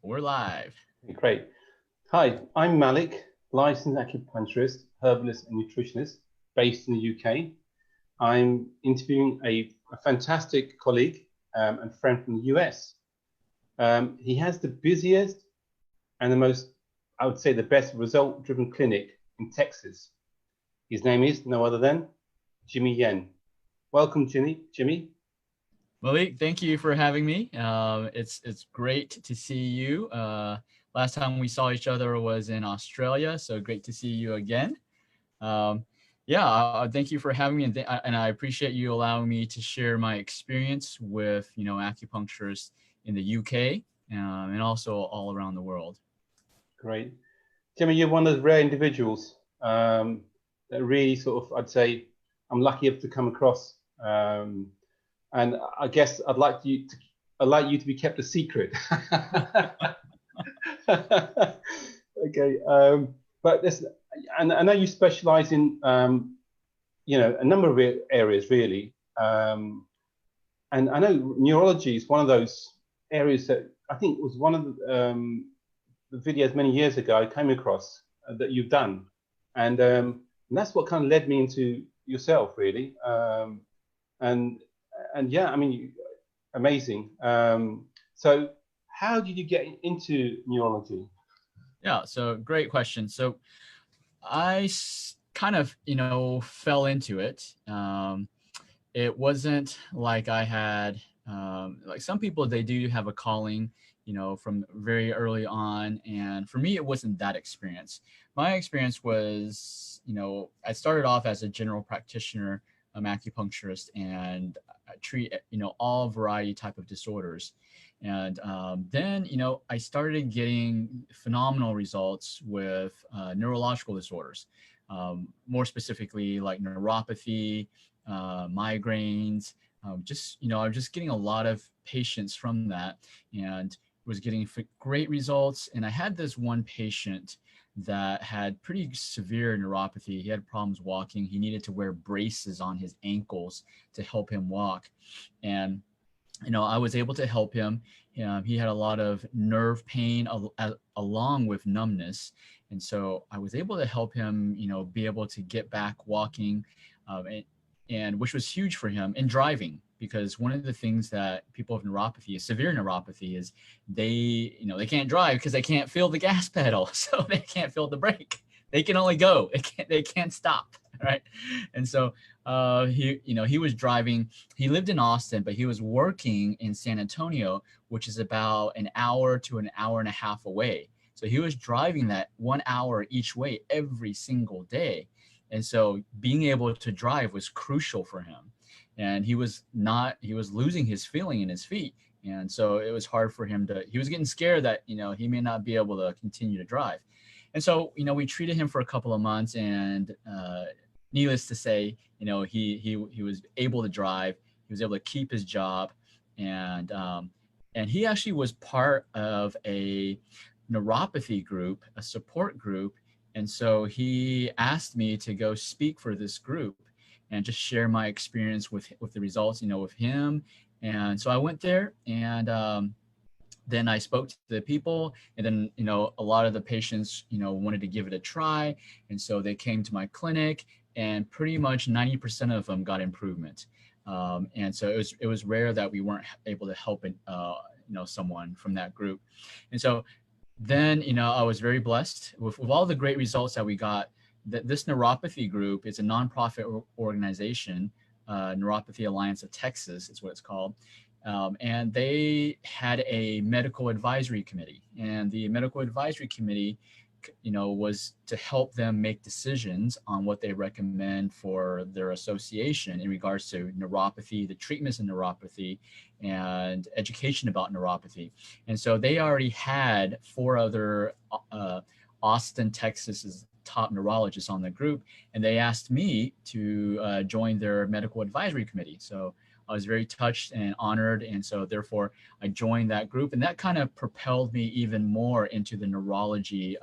We're live. Great. Hi, I'm Malik, licensed acupuncturist, herbalist, and nutritionist based in the UK. I'm interviewing a fantastic colleague and friend from the US. He has the busiest and the most, I would say, the best result-driven clinic in Texas. His name is no other than Jimmy Yen. Welcome, Jimmy. Malik, thank you for having me. It's great to see you. Last time we saw each other was in Australia, so great to see you again. Um, yeah, thank you for having me, and I appreciate you allowing me to share my experience with acupuncturists in the UK and also all around the world. Great. Jimmy, you're one of those rare individuals that really sort of, I'd say, I'm lucky enough to come across. And I guess I'd like you to be kept a secret. Okay, but this, and I know you specialize in, a number of areas really. And I know neurology is one of those areas that I think was one of the videos many years ago I came across that you've done, and that's what kind of led me into yourself really. And and yeah, I mean, amazing. So how did you get into neurology? Yeah, so great question. So I kind of fell into it. It wasn't like I had like some people, they do have a calling from very early on, and for me it wasn't that experience. My experience was I started off as a general practitioner, acupuncturist, and I treat all variety type of disorders. And then I started getting phenomenal results with neurological disorders, more specifically like neuropathy, migraines. Just I was just getting a lot of patients from that, and was getting great results. And I had this one patient that had pretty severe neuropathy. He had problems walking. He needed to wear braces on his ankles to help him walk. And I was able to help him. He had a lot of nerve pain along with numbness. And so I was able to help him, be able to get back walking, and which was huge for him, and driving, because one of the things that people with neuropathy, severe neuropathy, is they can't drive because they can't feel the gas pedal. So they can't feel the brake. They can only go. They can't stop. Right. And so he was driving. He lived in Austin, but he was working in San Antonio, which is about an hour to an hour and a half away. So he was driving that 1 hour each way every single day. And so being able to drive was crucial for him. And he was losing his feeling in his feet. And so it was hard for him he was getting scared that, he may not be able to continue to drive. And so, we treated him for a couple of months, and needless to say, he was able to drive. He was able to keep his job, and he actually was part of a neuropathy group, a support group. And so he asked me to go speak for this group and just share my experience with the results, with him. And so I went there, and then I spoke to the people, and then, a lot of the patients, wanted to give it a try. And so they came to my clinic, and pretty much 90% of them got improvement. And so it was rare that we weren't able to help someone from that group. And so then, I was very blessed with all the great results that we got. That this neuropathy group is a nonprofit organization, Neuropathy Alliance of Texas is what it's called. And they had a medical advisory committee, and the medical advisory committee, was to help them make decisions on what they recommend for their association in regards to neuropathy, the treatments of neuropathy, and education about neuropathy. And so they already had 4 other Austin, Texas's top neurologists on the group, and they asked me to join their medical advisory committee. So I was very touched and honored, and so therefore I joined that group, and that kind of propelled me even more into the neurology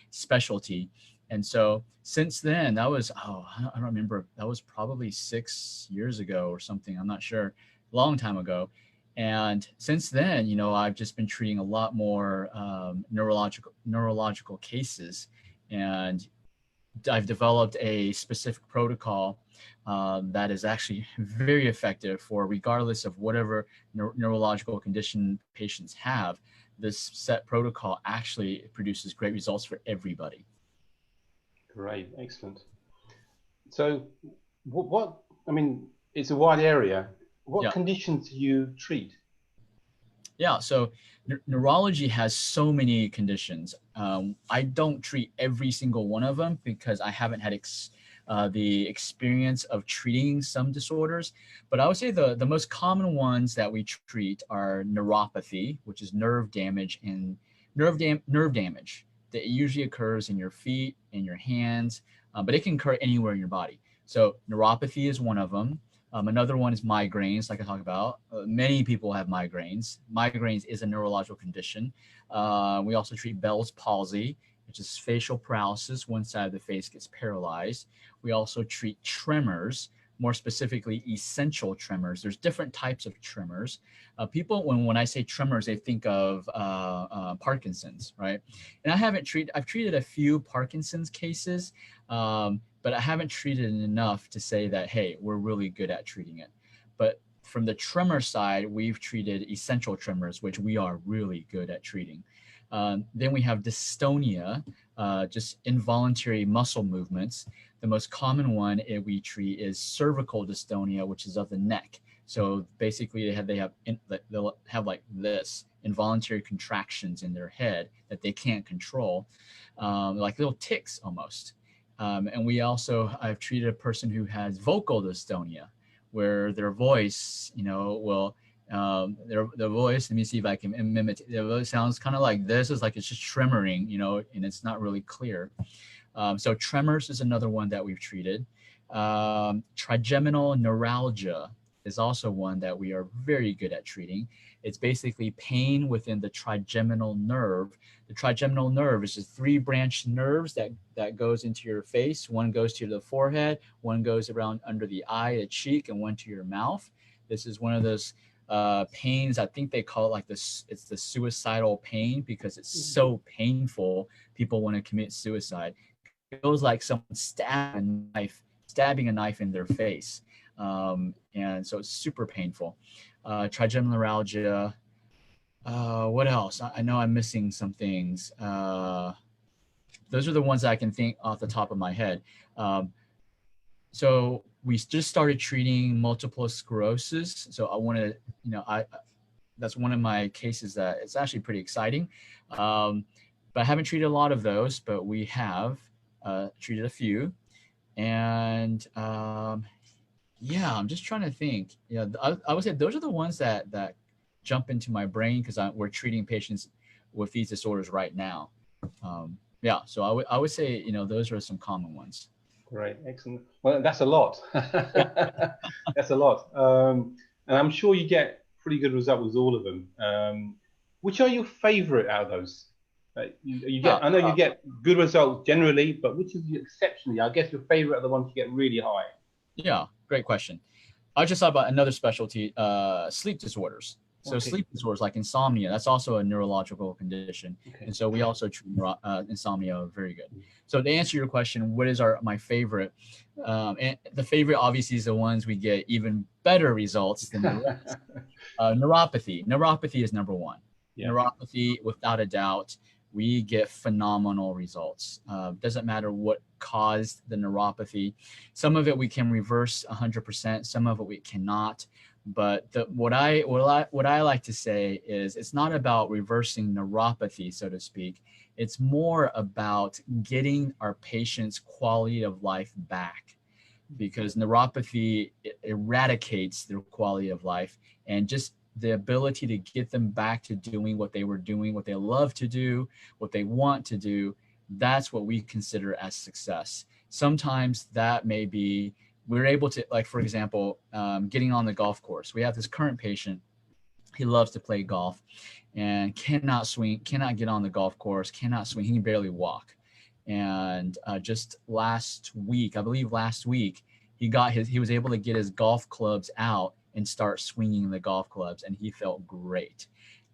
specialty. And so since then, that was, I don't remember, that was probably 6 years ago or something, I'm not sure, long time ago. And since then, I've just been treating a lot more neurological cases, and I've developed a specific protocol that is actually very effective for regardless of whatever neurological condition patients have. This set protocol actually produces great results for everybody. Great, excellent. So, what I mean, it's a wide area. What conditions do you treat? Yeah, so neurology has so many conditions. I don't treat every single one of them because I haven't had the experience of treating some disorders. But I would say the most common ones that we treat are neuropathy, which is nerve damage, and nerve damage that usually occurs in your feet, in your hands, but it can occur anywhere in your body. So neuropathy is one of them. Another one is migraines, like I talked about. Many people have migraines. Migraines is a neurological condition. We also treat Bell's palsy, which is facial paralysis. One side of the face gets paralyzed. We also treat tremors, more specifically essential tremors. There's different types of tremors. People, when I say tremors, they think of Parkinson's, right? And I've treated a few Parkinson's cases, but I haven't treated it enough to say that, hey, we're really good at treating it. But from the tremor side, we've treated essential tremors, which we are really good at treating. Then we have dystonia, just involuntary muscle movements. The most common one we treat is cervical dystonia, which is of the neck. So basically they'll have like this involuntary contractions in their head that they can't control, like little tics almost. And I've treated a person who has vocal dystonia, where their voice, will, their voice, let me see if I can mimic it. Their voice sounds kind of like this. It's like it's just tremoring, and it's not really clear. So tremors is another one that we've treated. Trigeminal neuralgia is also one that we are very good at treating. It's basically pain within the trigeminal nerve. The trigeminal nerve is just 3 branched nerves that goes into your face. One goes to the forehead, one goes around under the eye, the cheek, and one to your mouth. This is one of those pains. I think they call it like this. It's the suicidal pain because it's so painful. People want to commit suicide. It feels like someone stabbing a knife in their face. And so it's super painful. Trigeminal neuralgia. What else? I know I'm missing some things. Those are the ones I can think off the top of my head. So we just started treating multiple sclerosis. So I want to, that's one of my cases that it's actually pretty exciting. But I haven't treated a lot of those, but we have treated a few. And yeah, I'm just trying to think. I would say those are the ones that jump into my brain because we're treating patients with these disorders right now. Yeah, so I would say those are some common ones. Great, excellent. Well, that's a lot. That's a lot, and I'm sure you get pretty good results with all of them. Which are your favorite out of those? You get, I know you get good results generally, but which is exceptionally? I guess your favorite are the ones you get really high. Yeah, great question. I just thought about another specialty, sleep disorders. So Okay. sleep disorders like insomnia, that's also a neurological condition. Okay. And so we also treat insomnia very good. So to answer your question, what is my favorite? And the favorite obviously is the ones we get even better results than the rest. Neuropathy. Neuropathy is number one. Yeah. Neuropathy, without a doubt, we get phenomenal results. Doesn't matter what caused the neuropathy. Some of it we can reverse 100%. Some of it we cannot. But what I like to say is it's not about reversing neuropathy, so to speak. It's more about getting our patients' quality of life back, because neuropathy eradicates their quality of life, and just the ability to get them back to doing what they were doing, what they love to do, what they want to do. That's what we consider as success. Sometimes that may be we're able to, like, for example, getting on the golf course. We have this current patient. He loves to play golf and cannot swing, cannot get on the golf course, cannot swing. He can barely walk. And just last week, I believe last week, he was able to get his golf clubs out and start swinging the golf clubs, and he felt great.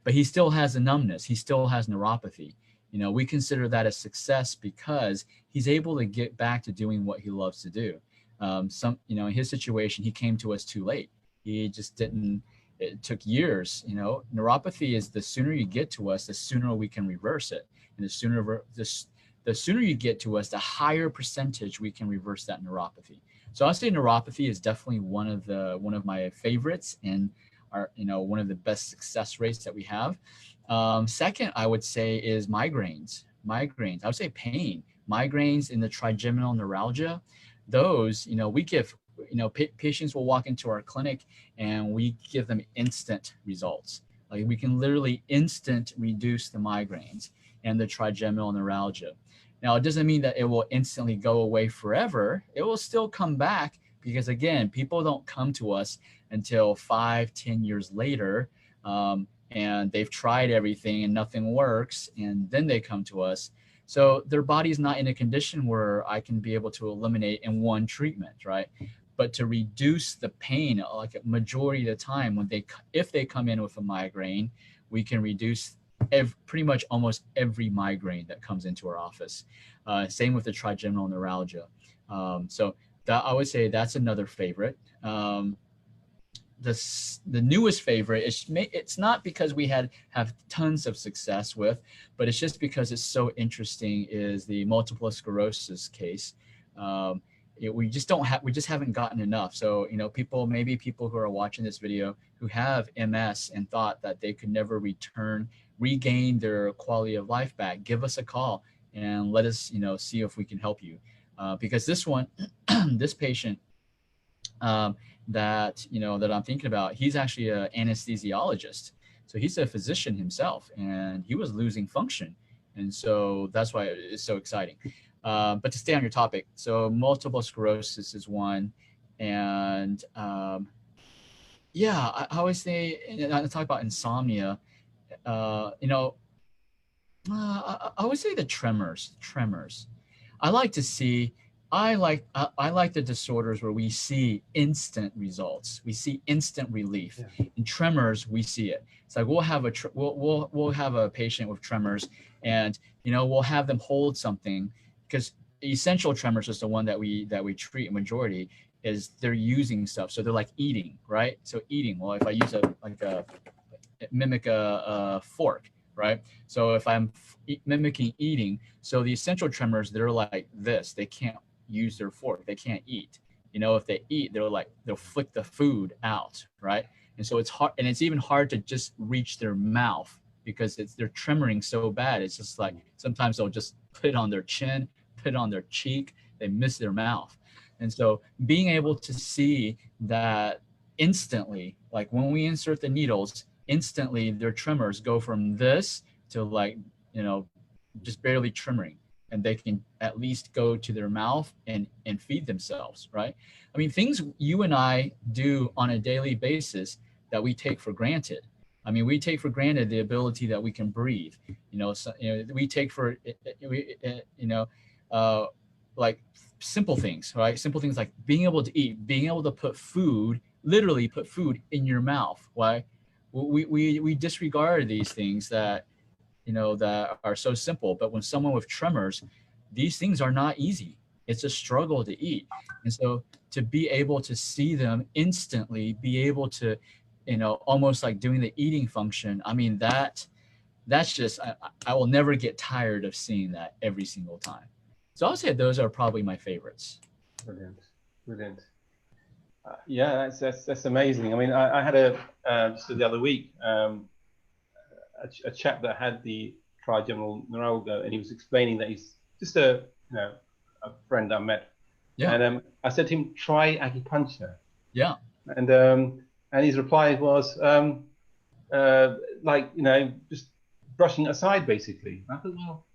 But he still has a numbness. He still has neuropathy. We consider that a success because he's able to get back to doing what he loves to do. In his situation, he came to us too late. He just didn't. It took years. Neuropathy is, the sooner you get to us, the sooner we can reverse it, and the sooner you get to us, the higher percentage we can reverse that neuropathy. So I'll say neuropathy is definitely one of my favorites, and one of the best success rates that we have. Second, I would say is migraines. I would say pain. Migraines in the trigeminal neuralgia. Those, we give, patients will walk into our clinic and we give them instant results. Like we can literally instant reduce the migraines and the trigeminal neuralgia. Now, it doesn't mean that it will instantly go away forever. It will still come back because, again, people don't come to us until 5-10 years later, and they've tried everything and nothing works, and then they come to us. So their body's not in a condition where I can be able to eliminate in one treatment, right? But to reduce the pain, like a majority of the time, if they come in with a migraine, we can reduce pretty much almost every migraine that comes into our office. Same with the trigeminal neuralgia. So that, I would say that's another favorite. The newest favorite, it's not because we have tons of success with, but it's just because it's so interesting, is the multiple sclerosis case. We just haven't gotten enough. So, people who are watching this video who have MS and thought that they could never regain their quality of life back, give us a call and let us, see if we can help you. Because this patient, that I'm thinking about, he's actually an anesthesiologist. So he's a physician himself, and he was losing function. And so that's why it's so exciting. But to stay on your topic, so multiple sclerosis is one. And I always say, I talk about insomnia, I would say the tremors. I like the disorders where we see instant results. We see instant relief. Yeah. In tremors, we see it. It's like we'll have a patient with tremors, and we'll have them hold something, because essential tremors is the one that we treat. A majority is they're using stuff, so they're like eating, right? So eating. Well, if I use mimic a fork, right? So if I'm mimicking eating, so the essential tremors, they're like this. They can't use their fork. They can't eat. If they eat, they'll flick the food out, right? And so it's hard, and it's even hard to just reach their mouth because they're tremoring so bad. It's just like sometimes they'll just put it on their chin, put it on their cheek. They miss their mouth. And so being able to see that instantly, like when we insert the needles, instantly their tremors go from this to just barely tremoring, and they can at least go to their mouth and feed themselves, right? I mean, things you and I do on a daily basis that we take for granted. I mean, we take for granted the ability that we can breathe. We take for, like simple things, right? Simple things like being able to eat, being able to literally put food in your mouth. Why? We disregard these things that are so simple. But when someone with tremors, these things are not easy. It's a struggle to eat. And so to be able to see them instantly, be able to, almost like doing the eating function, I mean, that's just, I will never get tired of seeing that every single time. So I'll say those are probably my favorites. Brilliant. Yeah, that's amazing. I mean, I had just the other week, a chap that had the trigeminal neuralgia, and he was explaining that he's just a friend I met. Yeah. And I said to him, try acupuncture. Yeah. And his reply was just brushing it aside, basically. And I thought, well,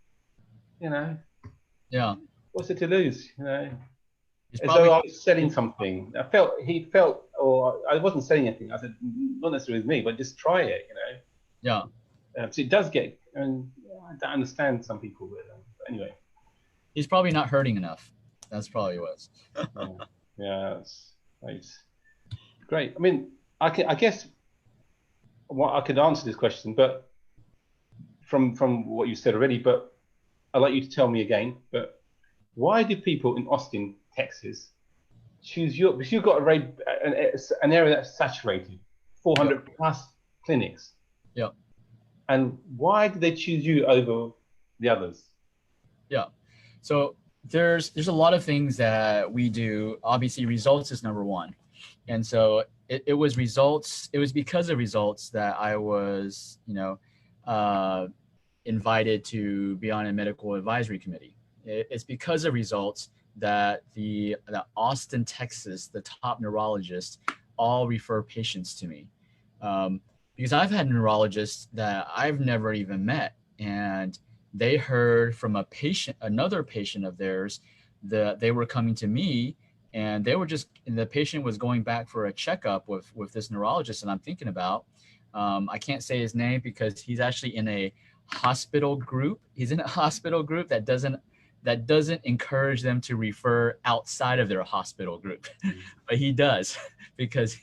yeah, what's it to lose? As though I was selling something. He felt, or I wasn't selling anything. I said, not necessarily with me, but just try it, Yeah. So it does get, and I don't understand some people with them. But anyway. He's probably not hurting enough. That's probably what it was. Yeah, it's great. I mean, I guess what I could answer this question, but from what you said already, but I'd like you to tell me again. But why do people in Austin, Texas, choose you? Because you've got an area that's saturated, Yeah. 400 plus clinics, Yeah. and why do they choose you over the others? Yeah. So there's a lot of things that we do. Obviously, results is number one. And so it was results. It was because of results that I was, uh, invited to be on a medical advisory committee. It's because of results that the Austin, Texas, the top neurologists all refer patients to me. Um, because I've had neurologists that I've never even met, and they heard from another patient of theirs, that they were coming to me, and the patient was going back for a checkup with this neurologist that I'm thinking about. I can't say his name because he's actually in a hospital group. He's in a hospital group that doesn't encourage them to refer outside of their hospital group, but he does because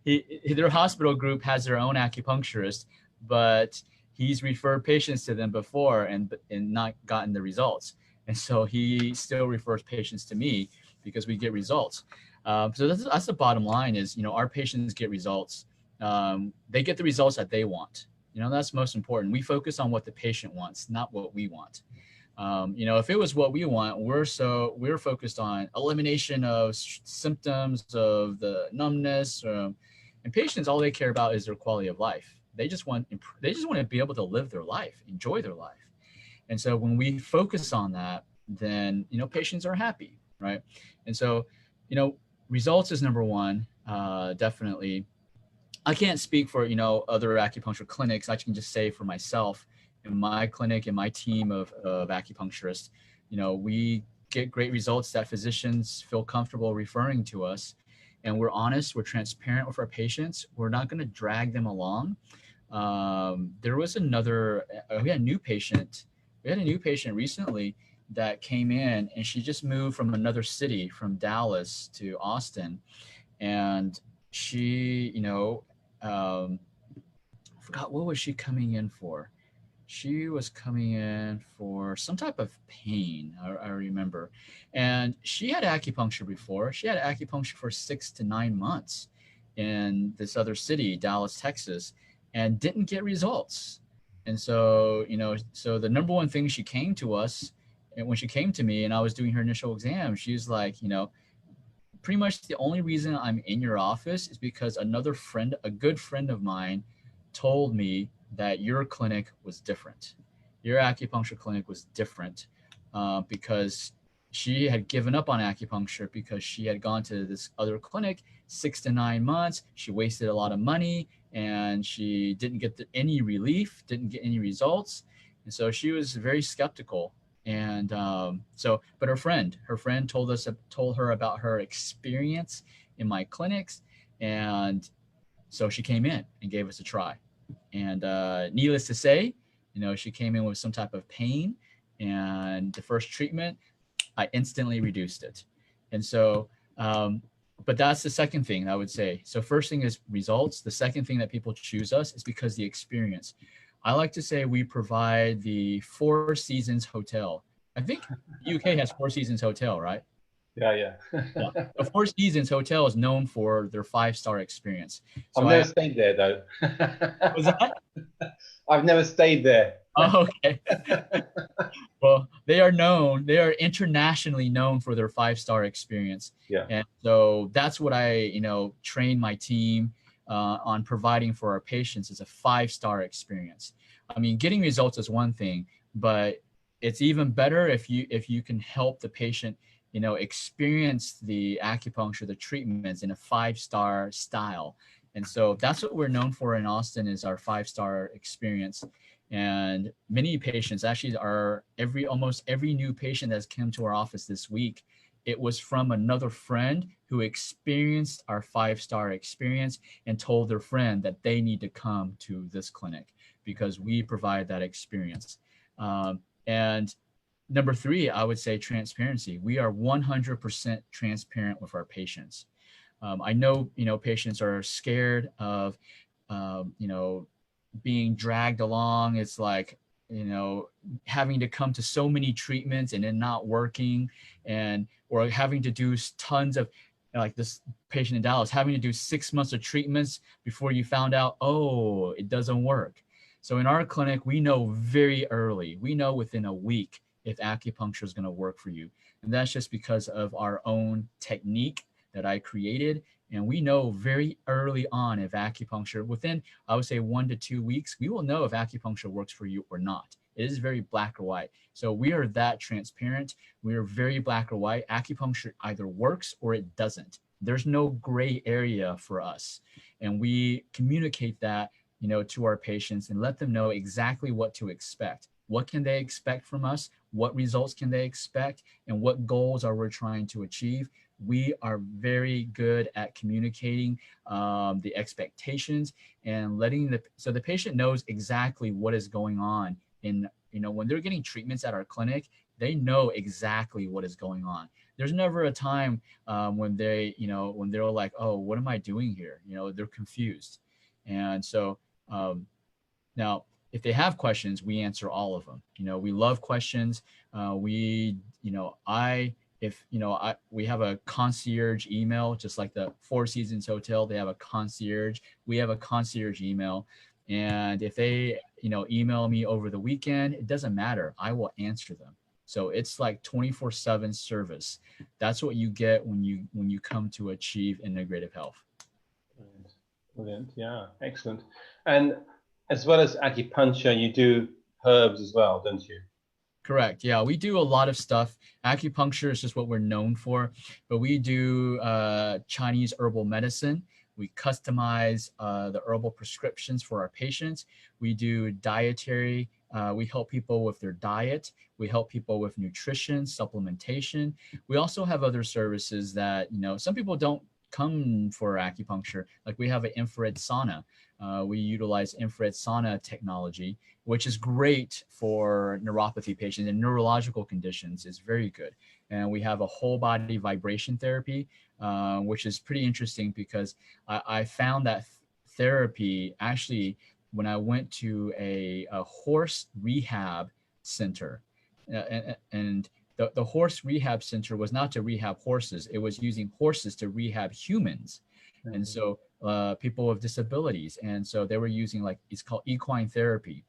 their hospital group has their own acupuncturist, but he's referred patients to them before and not gotten the results. And so he still refers patients to me because we get results. So that's the bottom line is, our patients get results. They get the results that they want. That's most important. We focus on what the patient wants, not what we want. If it was what we want, we're focused on elimination of symptoms of the numbness, and patients, all they care about is their quality of life. They just want to be able to live their life, enjoy their life. And so when we focus on that, then patients are happy, right? And so, you know, results is number one, definitely. I can't speak for other acupuncture clinics. I can just say for myself, in my clinic, in my team of acupuncturists, we get great results that physicians feel comfortable referring to us, and we're honest, we're transparent with our patients. We're not going to drag them along. There was we had a new patient. We had a new patient recently that came in, and she just moved from another city, from Dallas to Austin, and she, I forgot what was she coming in for. She was coming in for some type of pain, I remember. And she had acupuncture before. She had acupuncture for 6 to 9 months in this other city, Dallas, Texas, and didn't get results. And so, so the number one thing she came to us, and when she came to me and I was doing her initial exam, she was like, pretty much the only reason I'm in your office is because a good friend of mine, told me that your clinic was different. Your acupuncture clinic was different, because she had given up on acupuncture because she had gone to this other clinic 6 to 9 months. She wasted a lot of money and she didn't get any relief, didn't get any results. And so she was very skeptical. And but her friend told her about her experience in my clinics. And so she came in and gave us a try. And needless to say, she came in with some type of pain. And the first treatment, I instantly reduced it. And so, but that's the second thing I would say. So first thing is results. The second thing that people choose us is because the experience. I like to say we provide the Four Seasons Hotel. I think UK has Four Seasons Hotel, right? Yeah. Yeah. The Four Seasons Hotel is known for their 5-star experience. I've So never stayed there though. was that? I've never stayed there. Oh, okay. Well, they are internationally known for their 5-star experience. Yeah. And so that's what I, train my team on providing for our patients, is a 5-star experience. I mean, getting results is one thing, but it's even better if you can help the patient, experience the acupuncture, the treatments in a 5-star style. And so that's what we're known for in Austin, is our 5-star experience. And many patients actually almost every new patient that's come to our office this week, it was from another friend who experienced our 5-star experience and told their friend that they need to come to this clinic because we provide that experience. And number three, I would say transparency. We are 100% transparent with our patients. I know, patients are scared of, being dragged along. It's like, having to come to so many treatments and then not working, and or having to do tons of, like this patient in Dallas, having to do 6 months of treatments before you found out, oh, it doesn't work. So in our clinic, we know very early. We know within a week if acupuncture is going to work for you. And that's just because of our own technique that I created. And we know very early on if acupuncture, within, I would say 1 to 2 weeks, we will know if acupuncture works for you or not. It is very black or white. So we are that transparent. We are very black or white. Acupuncture either works or it doesn't. There's no gray area for us. And we communicate that, to our patients and let them know exactly what to expect. What can they expect from us? What results can they expect? And what goals are we trying to achieve? We are very good at communicating the expectations and so the patient knows exactly what is going on. In, when they're getting treatments at our clinic, they know exactly what is going on. There's never a time when when they're like, oh, what am I doing here? They're confused. And so now, if they have questions, we answer all of them. We love questions. We have a concierge email, just like the Four Seasons Hotel. They have a concierge. We have a concierge email. And if they, email me over the weekend, it doesn't matter. I will answer them. So it's like 24/7 service. That's what you get when you come to achieve integrative health. Brilliant. Yeah, excellent. And as well as acupuncture, you do herbs as well, don't you? Correct. Yeah, we do a lot of stuff. Acupuncture is just what we're known for, but we do Chinese herbal medicine. We customize the herbal prescriptions for our patients. We do dietary. We help people with their diet. We help people with nutrition, supplementation. We also have other services that, some people don't come for acupuncture. Like we have an infrared sauna. We utilize infrared sauna technology, which is great for neuropathy patients and neurological conditions. It's very good. And we have a whole body vibration therapy, which is pretty interesting because I found that therapy actually when I went to a horse rehab center. And the horse rehab center was not to rehab horses. It was using horses to rehab humans. Mm-hmm. And so people with disabilities. And so they were using it's called equine therapy.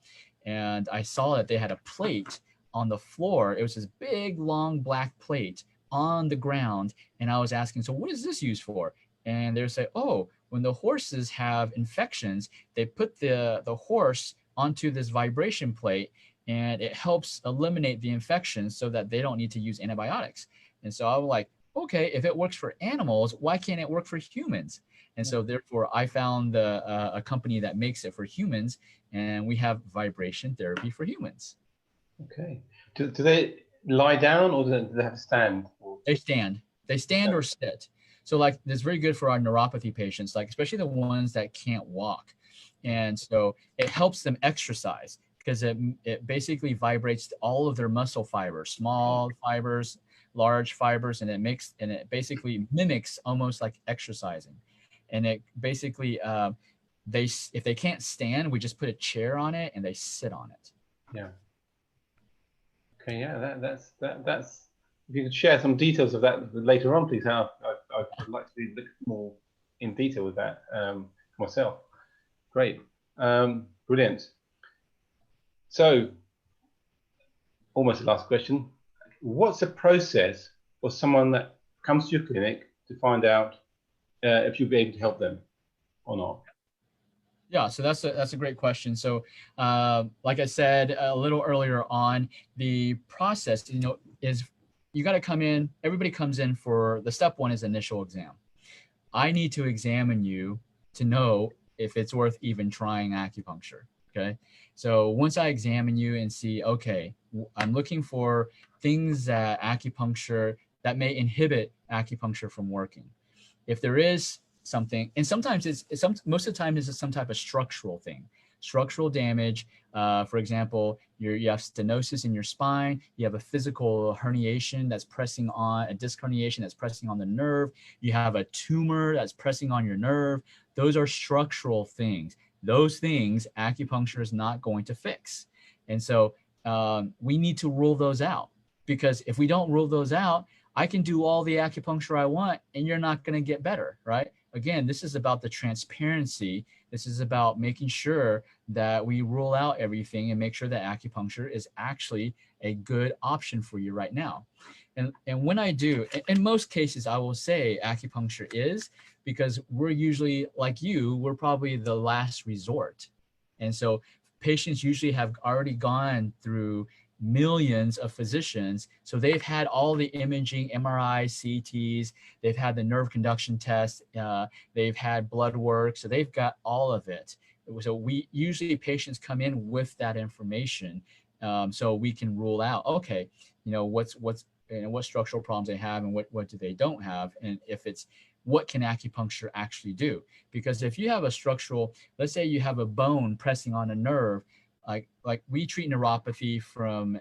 And I saw that they had a plate on the floor. It was this big, long black plate on the ground. And I was asking, so what is this used for? And they would say, oh, when the horses have infections, they put the horse onto this vibration plate and it helps eliminate the infection so that they don't need to use antibiotics. And so I was like, okay, if it works for animals, why can't it work for humans? And so therefore I found a company that makes it for humans, and we have vibration therapy for humans. Okay. Do they lie down or do they have to stand? They stand. They stand or sit. So it's very good for our neuropathy patients, especially the ones that can't walk. And so it helps them exercise because it basically vibrates all of their muscle fibers, small fibers, large fibers, and it basically mimics almost like exercising. And it basically, if they can't stand, we just put a chair on it and they sit on it. Yeah. Okay. Yeah. That's. If you could share some details of that later on, please. I'd like to look more in detail with that myself. Great. Brilliant. So, almost the last question. What's the process for someone that comes to your clinic to find out if you'll be able to help them or not? Yeah, so that's a great question. So, like I said a little earlier on, the process, is you got to come in. Everybody comes in for the step one is initial exam. I need to examine you to know if it's worth even trying acupuncture. Okay. So once I examine you and see, okay, I'm looking for things that may inhibit acupuncture from working. If there is something, and sometimes most of the time it's some type of structural thing. structural damage. For example, you have stenosis in your spine, you have a physical herniation that's pressing on, a disc herniation that's pressing on the nerve, you have a tumor that's pressing on your nerve. Those are structural things. Those things acupuncture is not going to fix. And so we need to rule those out, because if we don't rule those out, I can do all the acupuncture I want and you're not going to get better, right? Again, this is about the transparency. This is about making sure that we rule out everything and make sure that acupuncture is actually a good option for you right now. And when I do, in most cases, I will say acupuncture is, because we're usually, like you, we're probably the last resort. And so patients usually have already gone through millions of physicians. So they've had all the imaging, MRI, CTs, they've had the nerve conduction test, they've had blood work. So they've got all of it. So we usually, patients come in with that information. So we can rule out, okay, you know, what structural problems they have and what do they don't have. And if it's, what can acupuncture actually do? Because if you have a structural, let's say you have a bone pressing on a nerve, like we treat neuropathy from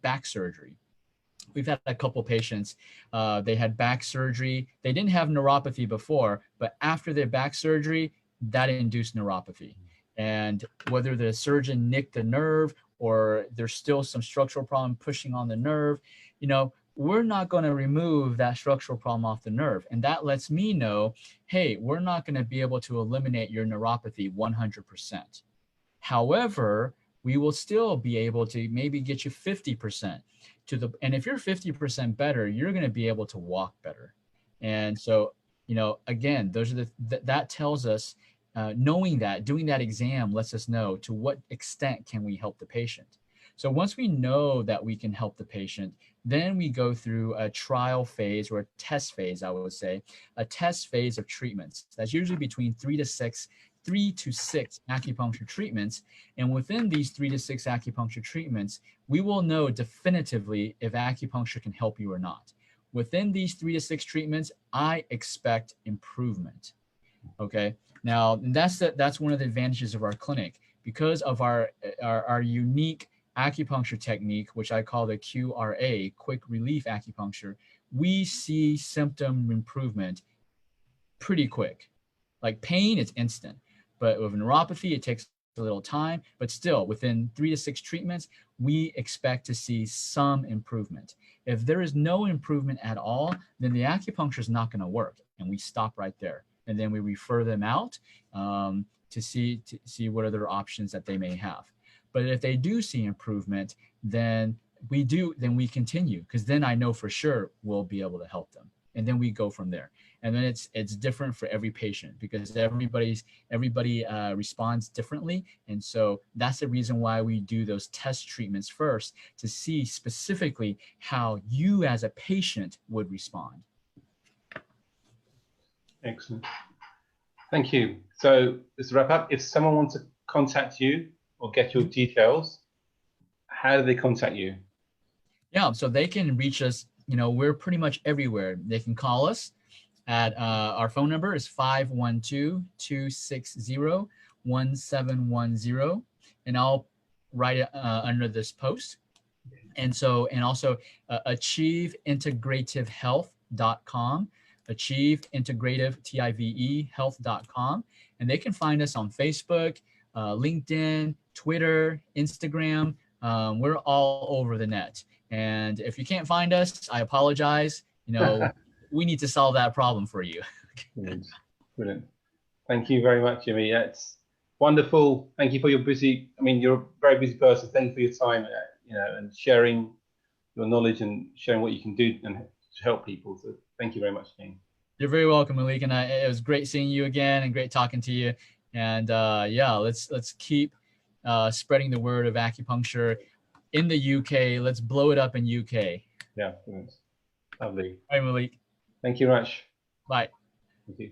back surgery. We've had a couple patients, they had back surgery. They didn't have neuropathy before, but after their back surgery, that induced neuropathy. And whether the surgeon nicked the nerve or there's still some structural problem pushing on the nerve, you know, we're not going to remove that structural problem off the nerve. And that lets me know, hey, we're not going to be able to eliminate your neuropathy 100%. However, we will still be able to maybe get you 50% and if you're 50% better, you're going to be able to walk better. And so, you know, again, those are that tells us, knowing that, doing that exam lets us know to what extent can we help the patient. So once we know that we can help the patient, then we go through a trial phase, or a test phase, I would say, a test phase of treatments. That's usually between 3 to 6 acupuncture treatments. And within these 3 to 6 acupuncture treatments, we will know definitively if acupuncture can help you or not. Within these 3 to 6 treatments, I expect improvement. Okay. Now that's one of the advantages of our clinic, because of our unique acupuncture technique, which I call the QRA, quick relief acupuncture. We see symptom improvement pretty quick. Like pain, it's instant. But with neuropathy, it takes a little time, but still within 3 to 6 treatments, we expect to see some improvement. If there is no improvement at all, then the acupuncture is not going to work, and we stop right there. And then we refer them out to see what other options that they may have. But if they do see improvement, then we continue, because then I know for sure we'll be able to help them. And then we go from there. And then it's different for every patient, because everybody responds differently. And so that's the reason why we do those test treatments first, to see specifically how you as a patient would respond. Excellent. Thank you. So just to wrap up, if someone wants to contact you or get your details, how do they contact you? Yeah, so they can reach us. You know, we're pretty much everywhere. They can call us at our phone number is 512-260-1710, and I'll write it under this post. And also achieveintegrativehealth.com, achieveintegrative, TIVE, health.com. And they can find us on Facebook, LinkedIn, Twitter, Instagram. We're all over the net. And if you can't find us, I apologize. You know, we need to solve that problem for you. Brilliant. Brilliant. Thank you very much, Jimmy. It's wonderful. Thank you for your you're a very busy person. Thank you for your time, and sharing your knowledge and sharing what you can do and to help people. So thank you very much, Jimmy. You're very welcome, Malik. And it was great seeing you again and great talking to you. And let's keep spreading the word of acupuncture in the UK. Let's blow it up in UK. Yeah, brilliant. Lovely. All right, Malik. Thank you very much. Bye. Thank you.